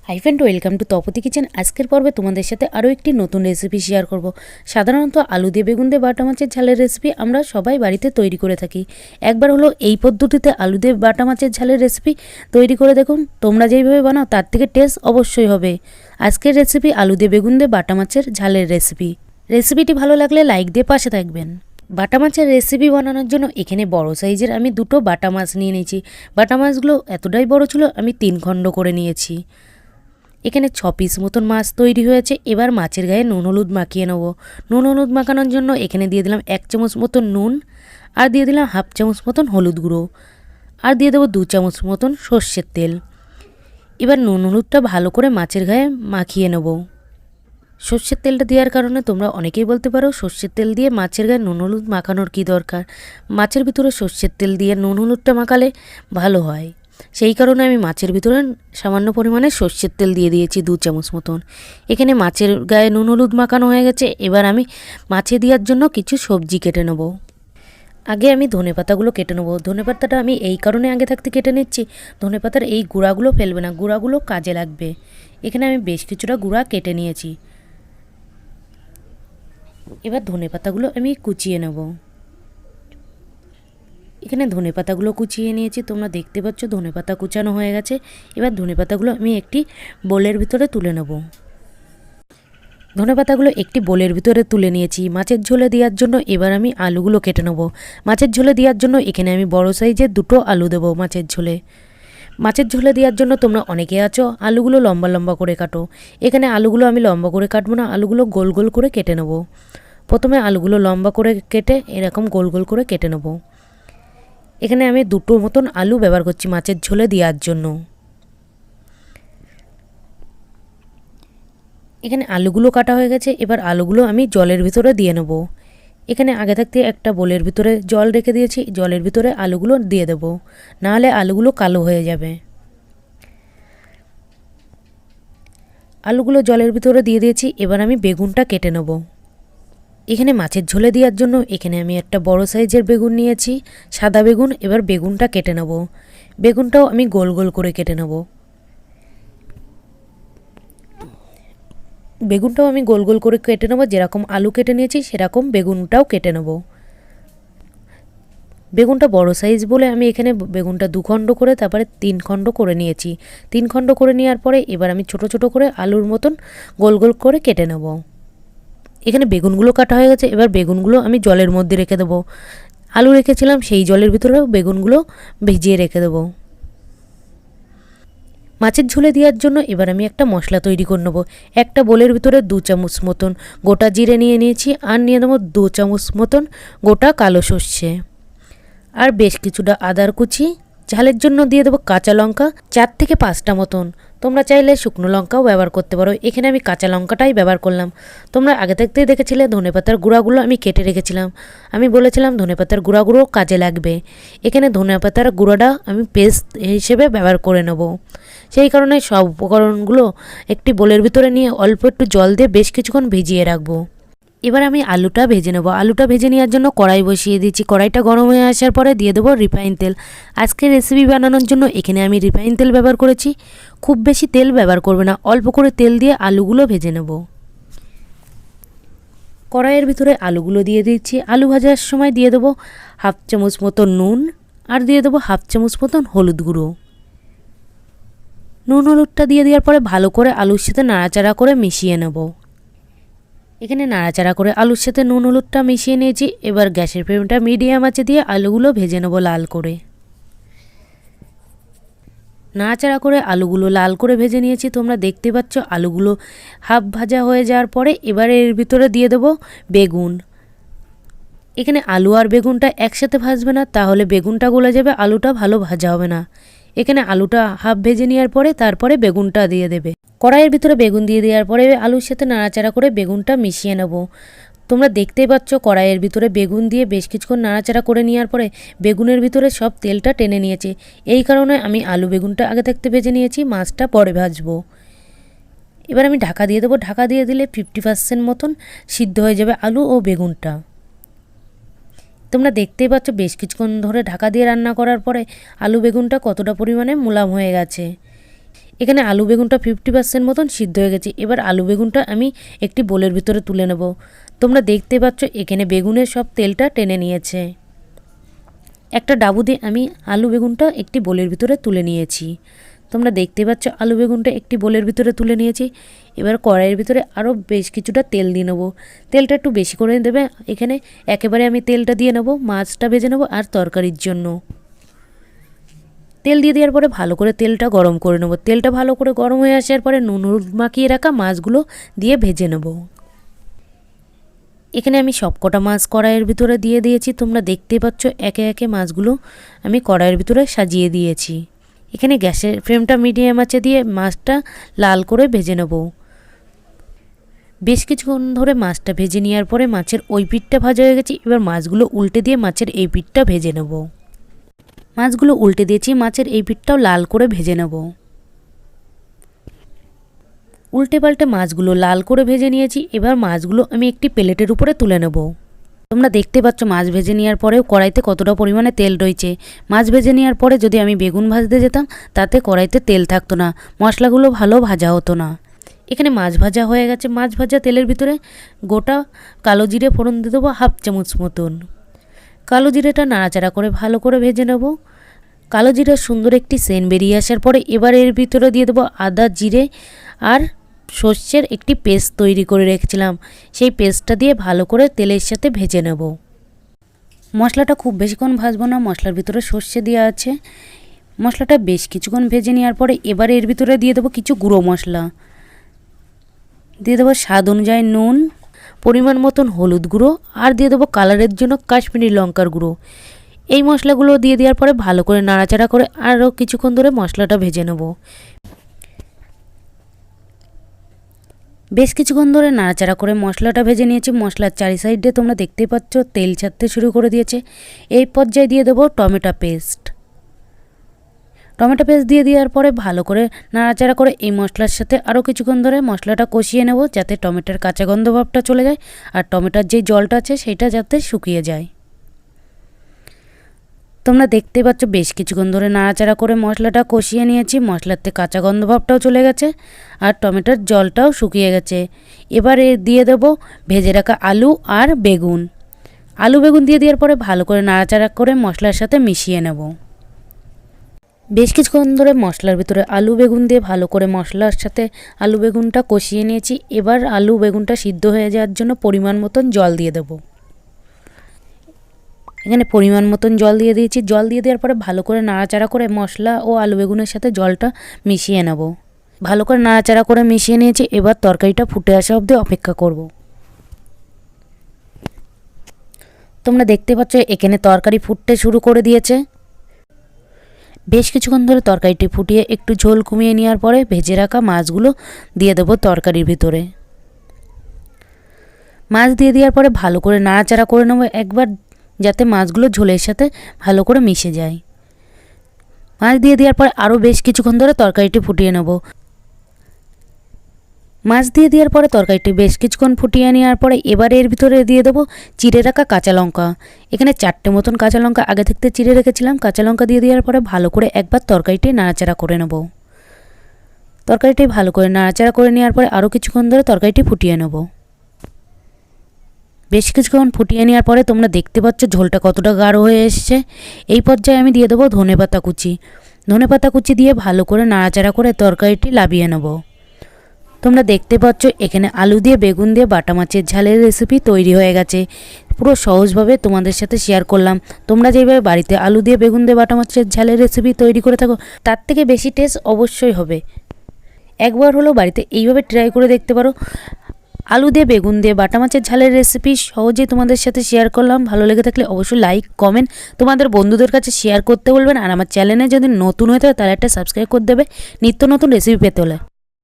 Hi friend, welcome to Tapati kitchen. আজকের পর্বে তোমাদের সাথে আরও একটি নতুন রেসিপি শেয়ার করব। সাধারণত আলু দিয়ে বেগুন দিয়ে বাটা মাছের ঝালের রেসিপি আমরা সবাই বাড়িতে তৈরি করে থাকি। একবার হলো এই পদ্ধতিতে আলু দিয়ে বাটা মাছের ঝালের রেসিপি তৈরি করে দেখুন। তোমরা যেইভাবে বানাও তার থেকে টেস্ট অবশ্যই হবে। আজকের রেসিপি আলু দিয়ে বেগুন দিয়ে বাটা মাছের ঝালের রেসিপি। রেসিপিটি ভালো লাগলে লাইক দিয়ে পাশে থাকবেন। বাটা মাছের রেসিপি বানানোর জন্য এখানে বড় সাইজের আমি দুটো বাটা মাছ নিয়ে নিয়েছি। বাটা মাছগুলো এতটাই বড় ছিল, আমি 3 খণ্ড করে নিয়েছি। এখানে 6 পিস মতন মাছ তৈরি হয়েছে। এবার মাছের গায়ে নুন হলুদ মাখিয়ে নেব। নুন হলুদ মাখানোর জন্য এখানে দিয়ে দিলাম 1 চামচ মতন নুন, আর দিয়ে দিলাম 1/2 চামচ মতন হলুদ গুঁড়ো, আর দিয়ে দেবো 2 চামচ মতন সর্ষের তেল। এবার নুন হলুদটা ভালো করে মাছের গায়ে মাখিয়ে নেব। সর্ষের তেলটা দেওয়ার কারণে তোমরা অনেকেই বলতে পারো সর্ষের তেল দিয়ে মাছের গায়ে নুন হলুদ মাখানোর কী দরকার। মাছের ভিতরে সর্ষের তেল দিয়ে নুন হলুদটা মাখালে ভালো হয়। সেই কারণে আমি মাছের ভিতরে সামান্য পরিমাণে সর্ষের তেল দিয়ে দিয়েছি 2 চামচ মতন। এখানে মাছের গায়ে নুন হলুদ মাখানো হয়ে গেছে। এবার আমি মাছে দেওয়ার জন্য কিছু সবজি কেটে নেব। আগে আমি ধনেপাতাগুলো কেটে নেব। ধনেপাতাটা আমি এই কারণে আগে থাকতে কেটে নিচ্ছি, ধনেপাতার এই গুঁড়াগুলো ফেলবে না, গুঁড়াগুলো কাজে লাগবে। এখানে আমি বেশ কিছুটা গুঁড়া কেটে নিয়েছি। এবার ধনেপাতাগুলো আমি কুচিয়ে নেব। এখানে ধনেপাতাগুলো কুচিয়ে নিয়েছি, তোমরা দেখতে পাচ্ছ ধনেপাতা কুচানো হয়ে গেছে। এবার ধনেপাতাগুলো আমি একটি বোলের ভিতরে তুলে নেব। ধনেপাতাগুলো একটি বোলের ভিতরে তুলে নিয়েছি। মাছের ঝোলে দেওয়ার জন্য এবার আমি আলুগুলো কেটে নেব। মাছের ঝোলে দেওয়ার জন্য এখানে আমি বড় সাইজের 2টো আলু দেবো মাছের ঝোলে। মাছের ঝোলে দেওয়ার জন্য তোমরা অনেকে আছো আলুগুলো লম্বা লম্বা করে কাটো। এখানে আলুগুলো আমি লম্বা করে কাটবো না, আলুগুলো গোল গোল করে কেটে নেব। প্রথমে আলুগুলো লম্বা করে কেটে এরকম গোল গোল করে কেটে নেব। এখানে আমি 2টো মতন আলু ব্যবহার করছি মাছের ঝোলে দেওয়ার জন্য। এখানে আলুগুলো কাটা হয়ে গেছে। এবার আলুগুলো আমি জলের ভিতরে দিয়ে নেব। এখানে আগে থাকতে একটা বোলের ভিতরে জল রেখে দিয়েছি, জলের ভিতরে আলুগুলো দিয়ে দেব, নাহলে আলুগুলো কালো হয়ে যাবে। আলুগুলো জলের ভিতরে দিয়ে দিয়েছি। এবার আমি বেগুনটা কেটে নেব। এখানে মাছের ঝোলে দেওয়ার জন্য এখানে আমি একটা বড় সাইজের বেগুন নিয়েছি, সাদা বেগুন। এবার বেগুনটা কেটে নেব। বেগুনটাও আমি গোল গোল করে কেটে নেব। বেগুনটাও আমি গোল গোল করে কেটে নেব, যেরকম আলু কেটে নিয়েছি সেরকম বেগুনটাও কেটে নেব। বেগুনটা বড় সাইজ বলে আমি এখানে বেগুনটা 2 খণ্ড করে তারপরে 3 খণ্ড করে নিয়েছি। 3 খণ্ড করে নেওয়ার পরে এবার আমি ছোট ছোট করে আলুর মতন গোল গোল করে কেটে নেব। এখানে বেগুনগুলো কাটা হয়ে গেছে। এবার বেগুনগুলো আমি জলের মধ্যে রেখে দেবো। আলু রেখেছিলাম সেই জলের ভিতরে বেগুনগুলো ভিজিয়ে রেখে দেবো। মাছের ঝোলে দেওয়ার জন্য এবার আমি একটা মশলা তৈরি করে নেব। একটা বোলের ভিতরে 2 চামচ মতন গোটা জিরে নিয়ে নিয়েছি, আর নিয়ে দেবো 2 চামচ মতন গোটা কালো সর্ষে, আর বেশ কিছুটা আদার কুচি। ঝালের জন্য দিয়ে দেবো কাঁচা লঙ্কা 4 থেকে 5টা মতন। তোমরা চাইলে শুকনো লঙ্কাও ব্যবহার করতে পারো, এখানে আমি কাঁচা লঙ্কাটাই ব্যবহার করলাম। তোমরা আগে থাকতেই দেখেছিলে ধনেপাতার গুঁড়াগুলো আমি কেটে রেখেছিলাম। আমি বলেছিলাম ধনেপাতার গুঁড়াগুলো কাজে লাগবে। এখানে ধনেপাতার গুঁড়োটা আমি পেস্ট হিসেবে ব্যবহার করে নেব। সেই কারণে সব উপকরণগুলো একটি বোলের ভিতরে নিয়ে অল্প একটু জল দিয়ে বেশ কিছুক্ষণ ভিজিয়ে রাখবো। এবার আমি আলুটা ভেজে নেব। আলুটা ভেজে নেওয়ার জন্য কড়াই বসিয়ে দিচ্ছি। কড়াইটা গরম হয়ে আসার পরে দিয়ে দেবো রিফাইন তেল। আজকের রেসিপি বানানোর জন্য এখানে আমি রিফাইন তেল ব্যবহার করেছি। খুব বেশি তেল ব্যবহার করবে না, অল্প করে তেল দিয়ে আলুগুলো ভেজে নেব। কড়াইয়ের ভিতরে আলুগুলো দিয়ে দিচ্ছি। আলু ভাজার সময় দিয়ে দেবো 1/2 চামচ মতন নুন, আর দিয়ে দেবো 1/2 চামচ মতন হলুদ গুঁড়ো। নুন হলুদটা দিয়ে দেওয়ার পরে ভালো করে আলুর সাথে নাড়াচাড়া করে মিশিয়ে নেব। এখানে নাড়াচাড়া করে আলুর সাথে নুন হলুদটা মিশিয়ে নিয়েছি। এবার গ্যাসের ফ্লেমটা মিডিয়াম আঁচে দিয়ে আলুগুলো ভেজে নেব লাল করে। নাড়াচাড়া করে আলুগুলো লাল করে ভেজে নিয়েছি। তোমরা দেখতে পাচ্ছ আলুগুলো হাফ ভাজা হয়ে যাওয়ার পরে এবারে এর ভিতরে দিয়ে দেব বেগুন। এখানে আলু আর বেগুনটা একসাথে ভাজবে না, তাহলে বেগুনটা গলে যাবে, আলুটা ভালো ভাজা হবে না। এখানে আলুটা হাফ ভেজে নেওয়ার পরে তারপরে বেগুনটা দিয়ে দেবে। কড়াইয়ের ভিতরে বেগুন দিয়ে দেওয়ার পরে আলুর সাথে নাড়াচাড়া করে বেগুনটা মিশিয়ে নেব। তোমরা দেখতেই পাচ্ছ কড়াইয়ের ভিতরে বেগুন দিয়ে বেশ কিছুক্ষণ নাড়াচাড়া করে নেওয়ার পরে বেগুনের ভিতরে সব তেলটা টেনে নিয়েছে। এই কারণে আমি আলু বেগুনটা আগে থাকতে ভেজে নিয়েছি, মাছটা পরে ভাজবো। এবার আমি ঢাকা দিয়ে দেবো। ঢাকা দিয়ে দিলে 50% মতন সিদ্ধ হয়ে যাবে আলু ও বেগুনটা। তোমরা দেখতেই পাচ্ছ বেশ কিছুক্ষণ ধরে ঢাকা দিয়ে রান্না করার পরে আলু বেগুনটা কতটা পরিমাণে মুলাম হয়ে গেছে। এখানে আলু বেগুনটা 50% মতন সিদ্ধ হয়ে গেছে। এবার আলু বেগুনটা আমি একটি বোলের ভিতরে তুলে নেব। তোমরা দেখতে পাচ্ছ এখানে বেগুনের সব তেলটা টেনে নিয়েছে। একটা ডাবু দিয়ে আমি আলু বেগুনটা একটি বোলের ভিতরে তুলে নিয়েছি। তোমরা দেখতে পাচ্ছ আলু বেগুনটা একটি বোলের ভিতরে তুলে নিয়েছি। এবার কড়াইয়ের ভিতরে আরও বেশ কিছুটা তেল দিয়ে নেবো। তেলটা একটু বেশি করে দেবে। এখানে একেবারে আমি তেলটা দিয়ে নেবো, মাছটা ভেজে নেবো আর তরকারির জন্য। তেল দিয়ে দেওয়ার পরে ভালো করে তেলটা গরম করে নেব। তেলটা ভালো করে গরম হয়ে আসার পরে নুন হলুদ মাখিয়ে রাখা মাছগুলো দিয়ে ভেজে নেব। এখানে আমি সবকটা মাছ কড়াইয়ের ভিতরে দিয়ে দিয়েছি। তোমরা দেখতেই পাচ্ছ একে একে মাছগুলো আমি কড়াইয়ের ভিতরে সাজিয়ে দিয়েছি। এখানে গ্যাসের ফ্লেমটা মিডিয়াম আঁচে দিয়ে মাছটা লাল করে ভেজে নেব। বেশ কিছুক্ষণ ধরে মাছটা ভেজে নেওয়ার পরে মাছের ওই পিঠটা ভাজা হয়ে গেছে। এবার মাছগুলো উল্টে দিয়ে মাছের এই পিঠটা ভেজে নেব। মাছগুলো উল্টে দিয়েছি, মাছের এই পিঠটাও লাল করে ভেজে নেব। উল্টে পাল্টে মাছগুলো লাল করে ভেজে নিয়েছি। এবার মাছগুলো আমি একটি প্লেটের উপরে তুলে নেব। তোমরা দেখতে পাচ্ছ মাছ ভেজে নেওয়ার পরেও কড়াইতে কতটা পরিমাণে তেল রয়েছে। মাছ ভেজে নেওয়ার পরে যদি আমি বেগুন ভাজতে যেতাম তাতে কড়াইতে তেল থাকতো না, মশলাগুলো ভালো ভাজা হতো না। এখানে মাছ ভাজা হয়ে গেছে। মাছ ভাজা তেলের ভিতরে গোটা কালো জিরে ফোড়ন দিয়ে দেবো 1/2 চামচ মতন। কালো জিরেটা নাড়াচাড়া করে ভালো করে ভেজে নেব। কালো জিরের সুন্দর একটি সেন্ট বেরিয়ে আসার পরে এবার এর ভিতরে দিয়ে দেবো আদা, জিরে আর সর্ষের একটি পেস্ট তৈরি করে রেখেছিলাম। সেই পেস্টটা দিয়ে ভালো করে তেলের সাথে ভেজে নেব। মশলাটা খুব বেশিক্ষণ ভাজবো না, মশলার ভিতরে সর্ষে দেওয়া আছে। মশলাটা বেশ কিছুক্ষণ ভেজে নেওয়ার পরে এবার এর ভিতরে দিয়ে দেবো কিছু গুঁড়ো মশলা। দিয়ে দেবো স্বাদ অনুযায়ী নুন, পরিমাণ মতন হলুদ গুঁড়ো আর দিয়ে দেবো কালারের জন্য কাশ্মীরি লঙ্কার গুঁড়ো। এই মশলাগুলো দিয়ে দেওয়ার পরে ভালো করে নাড়াচাড়া করে আরও কিছুক্ষণ ধরে মশলাটা ভেজে নেব। বেশ কিছুক্ষণ ধরে নাড়াচাড়া করে মশলাটা ভেজে নিয়েছি। মশলার চারি সাইডে তোমরা দেখতেই পাচ্ছ তেল ছাড়তে শুরু করে দিয়েছে। এই পর্যায়ে দিয়ে দেবো টমেটো পেস্ট। টমেটো পেস্ট দিয়ে দেওয়ার পরে ভালো করে নাড়াচাড়া করে এই মশলার সাথে আরও কিছুক্ষণ ধরে মশলাটা কষিয়ে নেব, যাতে টমেটোর কাঁচা গন্ধ ভাবটা চলে যায় আর টমেটোর যেই জলটা আছে সেটা যাতে শুকিয়ে যায়। তোমরা দেখতে পাচ্ছ বেশ কিছুক্ষণ ধরে নাড়াচাড়া করে মশলাটা কষিয়ে নিয়েছি। মশলাতে কাঁচা গন্ধ ভাবটাও চলে গেছে আর টমেটোর জলটাও শুকিয়ে গেছে। এবারে দিয়ে দেব ভেজে রাখা আলু আর বেগুন। আলু বেগুন দিয়ে দেওয়ার পরে ভালো করে নাড়াচাড়া করে মশলার সাথে মিশিয়ে নেব। বেশ কিছুক্ষণ ধরে মশলার ভিতরে আলু বেগুন দিয়ে ভালো করে মশলার সাথে আলু বেগুনটা কষিয়ে নিয়েছি। এবার আলু বেগুনটা সিদ্ধ হয়ে যাওয়ার জন্য পরিমাণ মতন জল দিয়ে দেব। এখানে পরিমাণ মতন জল দিয়ে দিয়েছি। জল দিয়ে দেওয়ার পরে ভালো করে নাড়াচাড়া করে মশলা ও আলু বেগুনের সাথে জলটা মিশিয়ে নেব। ভালো করে নাড়াচাড়া করে মিশিয়ে নিয়েছি। এবার তরকারিটা ফুটে আসা অবধি অপেক্ষা করব। তোমরা দেখতে পাচ্ছ এখানে তরকারি ফুটতে শুরু করে দিয়েছে। বেশ কিছুক্ষণ ধরে তরকারিটি ফুটিয়ে একটু ঝোল কমিয়ে নেওয়ার পরে ভেজে রাখা মাছগুলো দিয়ে দেবো তরকারির ভিতরে। মাছ দিয়ে দেওয়ার পরে ভালো করে নাড়াচাড়া করে নেব একবার, যাতে মাছগুলো ঝোলের সাথে ভালো করে মিশে যায়। মাছ দিয়ে দেওয়ার পরে আরও বেশ কিছুক্ষণ ধরে তরকারিটি ফুটিয়ে নেব। মাছ দিয়ে দেওয়ার পরে তরকারিটি বেশ কিছুক্ষণ ফুটিয়ে নেওয়ার পরে এবার এর ভিতরে দিয়ে দেবো চিড়ে রাখা কাঁচা লঙ্কা। এখানে 4টে মতন কাঁচা লঙ্কা আগে থেকে চিড়ে রেখেছিলাম। কাঁচা লঙ্কা দিয়ে দেওয়ার পরে ভালো করে একবার তরকারিটি নাড়াচাড়া করে নেব। তরকারিটি ভালো করে নাড়াচাড়া করে নেওয়ার পরে আরও কিছুক্ষণ ধরে তরকারিটি ফুটিয়ে নেব। বেশ কিছুক্ষণ ফুটিয়ে নেওয়ার পরে তোমরা দেখতে পাচ্ছ ঝোলটা কতটা গাঢ় হয়ে এসছে। এই পর্যায়ে আমি দিয়ে দেবো ধনেপাতা কুচি। ধনেপাতা কুচি দিয়ে ভালো করে নাড়াচাড়া করে তরকারিটি লাবিয়ে নেব। তোমরা দেখতে পাচ্ছ এখানে আলু দিয়ে বেগুন দিয়ে বাটা মাছের ঝালের রেসিপি তৈরি হয়ে গেছে। পুরো সহজভাবে তোমাদের সাথে শেয়ার করলাম। তোমরা যেভাবে বাড়িতে আলু দিয়ে বেগুন দিয়ে বাটা মাছের ঝালের রেসিপি তৈরি করে থাকো তার থেকে বেশি টেস্ট অবশ্যই হবে। একবার হলেও বাড়িতে এইভাবে ট্রাই করে দেখতে পারো। আলু দিয়ে বেগুন দিয়ে বাটা মাছের ঝালের রেসিপি সহজেই তোমাদের সাথে শেয়ার করলাম। ভালো লেগে থাকলে অবশ্যই লাইক কমেন্ট তোমাদের বন্ধুদের কাছে শেয়ার করতে বলবেন। আর আমার চ্যানেলে যদি নতুন হয়ে থাকে তাহলে একটা সাবস্ক্রাইব করে দেবে নিত্য নতুন রেসিপি পেতে হলে।